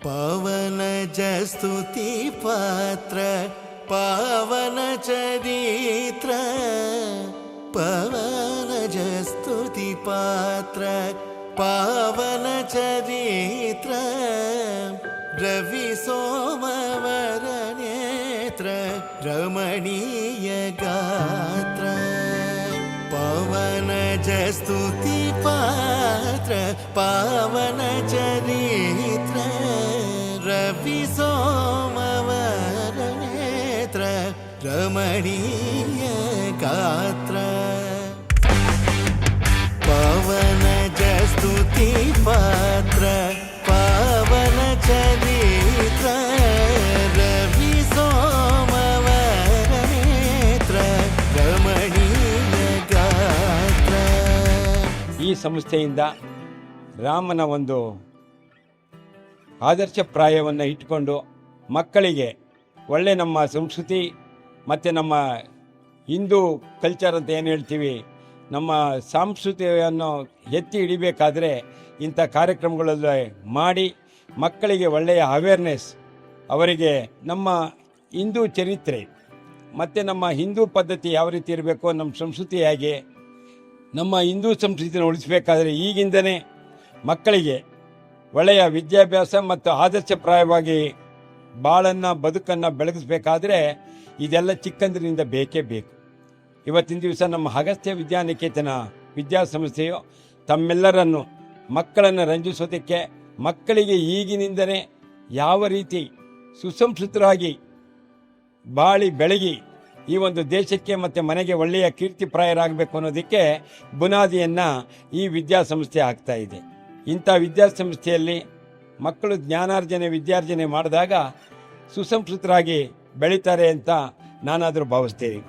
ಪವನ ಜಸ್ತುತಿ ಪಾತ್ರ ಪಾವನ ಚರಿತ್ರ ಪವನ ಜಸ್ತುತಿ ಪಾತ್ರ ಪಾವನ ಚರಿತ್ರ ರವಿ ಸೋಮವರ ನೇತ್ರ ರಮಣೀಯ ಗಾತ್ರ ಪವನ ಜಸ್ತುತಿ ಪಾತ್ರ ಪಾವನ ಚರಿತ್ರ ರವಿ ಸೋಮವರ ನೇತ್ರ ರಮಣೀಯ ಗಾತ್ರ ಪವನ ಜಸ್ತುತಿ ಪಾತ್ರ ಪಾವನ ಚರಿತ್ರ ರವಿ ಸೋಮವರ ನೇತ್ರ ರಮಣೀಯ ಗಾತ್ರ. ಈ ಸಂಸ್ಥೆಯಿಂದ ರಾಮನ ಒಂದು ಆದರ್ಶಪ್ರಾಯವನ್ನು ಇಟ್ಕೊಂಡು ಮಕ್ಕಳಿಗೆ ಒಳ್ಳೆ ನಮ್ಮ ಸಂಸ್ಕೃತಿ ಮತ್ತು ನಮ್ಮ ಹಿಂದೂ ಕಲ್ಚರ್ ಅಂತ ಏನು ಹೇಳ್ತೀವಿ, ನಮ್ಮ ಸಂಸ್ಕೃತಿಯನ್ನು ಎತ್ತಿ ಹಿಡಿಬೇಕಾದ್ರೆ ಇಂಥ ಕಾರ್ಯಕ್ರಮಗಳಲ್ಲಿ ಮಾಡಿ ಮಕ್ಕಳಿಗೆ ಒಳ್ಳೆಯ ಅವೇರ್ನೆಸ್, ಅವರಿಗೆ ನಮ್ಮ ಹಿಂದೂ ಚರಿತ್ರೆ ಮತ್ತು ನಮ್ಮ ಹಿಂದೂ ಪದ್ಧತಿ ಯಾವ ರೀತಿ ಇರಬೇಕು, ನಮ್ಮ ಸಂಸ್ಕೃತಿ ಹೇಗೆ, ನಮ್ಮ ಹಿಂದೂ ಸಂಸ್ಕೃತಿಯನ್ನು ಉಳಿಸಬೇಕಾದ್ರೆ ಈಗಿಂದನೇ ಮಕ್ಕಳಿಗೆ ಒಳ್ಳೆಯ ವಿದ್ಯಾಭ್ಯಾಸ ಮತ್ತು ಆದರ್ಶಪ್ರಾಯವಾಗಿ ಬಾಳನ್ನು ಬದುಕನ್ನು ಬೆಳಗಿಸ್ಬೇಕಾದ್ರೆ ಇದೆಲ್ಲ ಚಿಕ್ಕಂದಿನಿಂದ ಬೇಕೇ ಬೇಕು. ಇವತ್ತಿನ ದಿವಸ ನಮ್ಮ ಅಗಸ್ತ್ಯ ವಿದ್ಯಾನಿಕೇತನ ವಿದ್ಯಾಸಂಸ್ಥೆಯು ತಮ್ಮೆಲ್ಲರನ್ನು ಮಕ್ಕಳನ್ನು ರಂಜಿಸೋದಕ್ಕೆ, ಮಕ್ಕಳಿಗೆ ಈಗಿನಿಂದಲೇ ಯಾವ ರೀತಿ ಸುಸಂಸ್ಕೃತರಾಗಿ ಬಾಳಿ ಬೆಳಗಿ ಈ ಒಂದು ದೇಶಕ್ಕೆ ಮತ್ತು ಮನೆಗೆ ಒಳ್ಳೆಯ ಕೀರ್ತಿಪ್ರಾಯರಾಗಬೇಕು ಅನ್ನೋದಕ್ಕೆ ಬುನಾದಿಯನ್ನು ಈ ವಿದ್ಯಾಸಂಸ್ಥೆ ಆಗ್ತಾ ಇದೆ. ಇಂಥ ವಿದ್ಯಾಸಂಸ್ಥೆಯಲ್ಲಿ ಮಕ್ಕಳು ಜ್ಞಾನಾರ್ಜನೆ ವಿದ್ಯಾರ್ಜನೆ ಮಾಡಿದಾಗ ಸುಸಂಸ್ಕೃತರಾಗಿ ಬೆಳೀತಾರೆ ಅಂತ ನಾನಾದರೂ ಭಾವಿಸ್ತೀನಿ.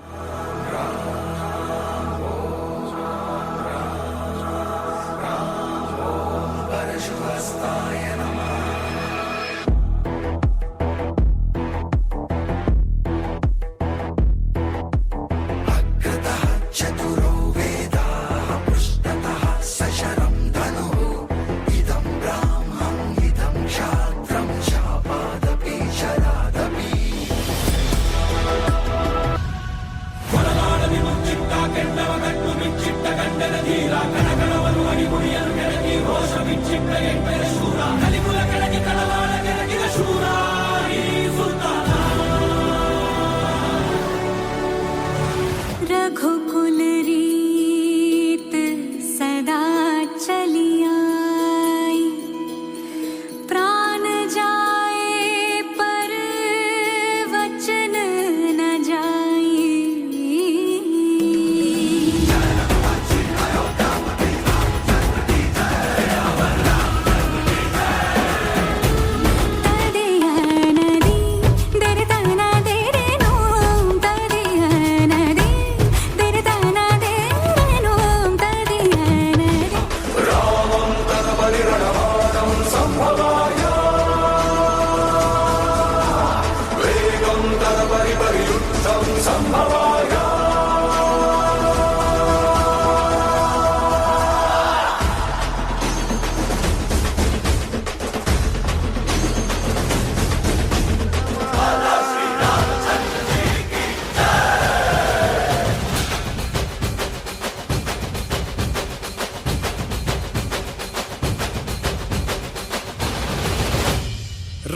रघुकुल रीत सदा चली आई, प्राण जाए पर वचन न जाए। तदिया नदी दरतना देरे नोम, तदिया नदी दरतना देरे नोम, तदिया नदी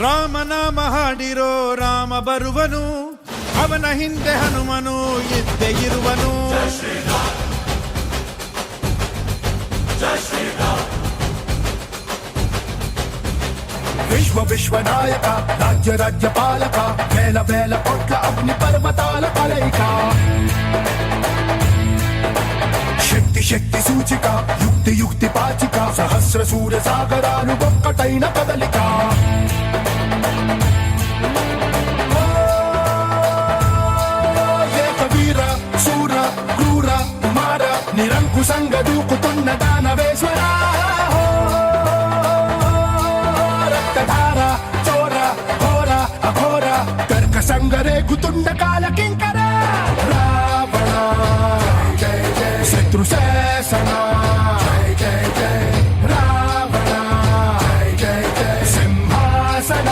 ರಾಮನಾಮ ಹಾಡಿರೋ ರಾಮ ಬರುವನು, ಅವನ ಹಿಂದೆ ಹನುಮನು ಇದ್ದೇ ಇರುವನು. ವಿಶ್ವ ವಿಶ್ವನಾಯಕ ರಾಜ್ಯ ರಾಜ್ಯಪಾಲಕ ಬೇಲ ಬೇಲ ಕೊಟ್ಲ ಅಗ್ನಿ ಪರ್ವತಾಲ ಕಲೈಕ శక్తి శక్తి సూచిక యుక్తి యుక్తి పాచిక సహస్ర సూర్య సాగరాలు ఒక్కటైన కదలిక ఏకవీర శూర క్రూర కుమార నిరంకుశంగా దూకుతున్న దానవేశ్వర రక్తధార చోర ఘోర అఘోర కర్కసంగ రేగుతున్న కాల కింకర రావణ శత్రు శాసన రావణ సింహాసన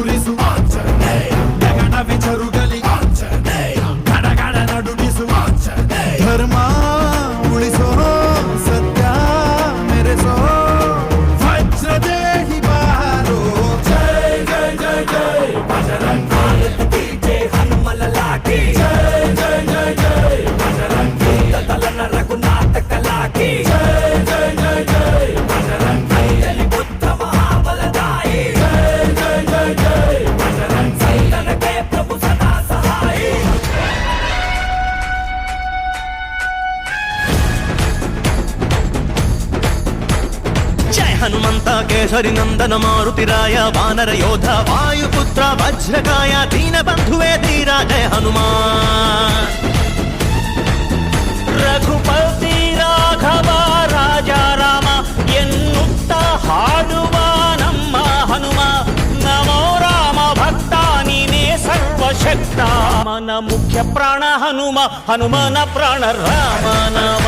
ಎದುರಿಸು ಗಗನ ವಿಚರುಗಲಿ ಗಡಗಡ ನಡುಗಿಸು ಧರ್ಮ ಉಳಿಸೋ ಸತ್ಯ ಮೆರೆಸೋ ವಜ್ರದೇಹಿ ಬಾರೋ ಜೈ ಜೈ ಜೈ ಜೈ ಬಜರಂಗಿ ಜೈ ಹನುಮಲ ಲಾಠಿ ಜೈ ಜೈ ಜೈ ಜೈ ಬಜರಂಗಿ ತಲನ ರಘುನಾಥ ಕಲಾಕಿ ಜೈ ಜೈ ಜೈ ಜೈ ಬಜರಂಗಿ ಜೈ ಬುದ್ಧ ಮಹಾಬಲದಾಯಿ ಜೈ ಜೈ ಜೈ ಜೈ ಬಜರಂಗಿ ಸಂತನಕ್ಕೆ ಪ್ರಭು ಸದಾ ಸಹಾಯಿ ಜಯ ಹನುಮಂತ ಕೇಸರಿ ನಂದನ ಮಾರುತಿರಾಯ ವಾನರ ಯೋಧ ವಾಯುಪುತ್ರ ವಜ್ರಕಾಯ ದೀನ ಬಂಧುವೇ ಧೀರ ಜಯ ಹನುಮಾನ್ ರಘುಪತಿ ರಾಘವ ರಾಜ ರಾಮ ಎನ್ನುತ್ತ ಹಾಡುವ ನಮ್ಮ ಹನುಮ ನಮೋ ರಾಮ ಭಕ್ತ ನೀನೇ ಸರ್ವಶಕ್ತ ಮನ ಮುಖ್ಯ ಪ್ರಾಣ ಹನುಮ ಹನುಮನ ಪ್ರಾಣ ರಾಮ ನಾಮ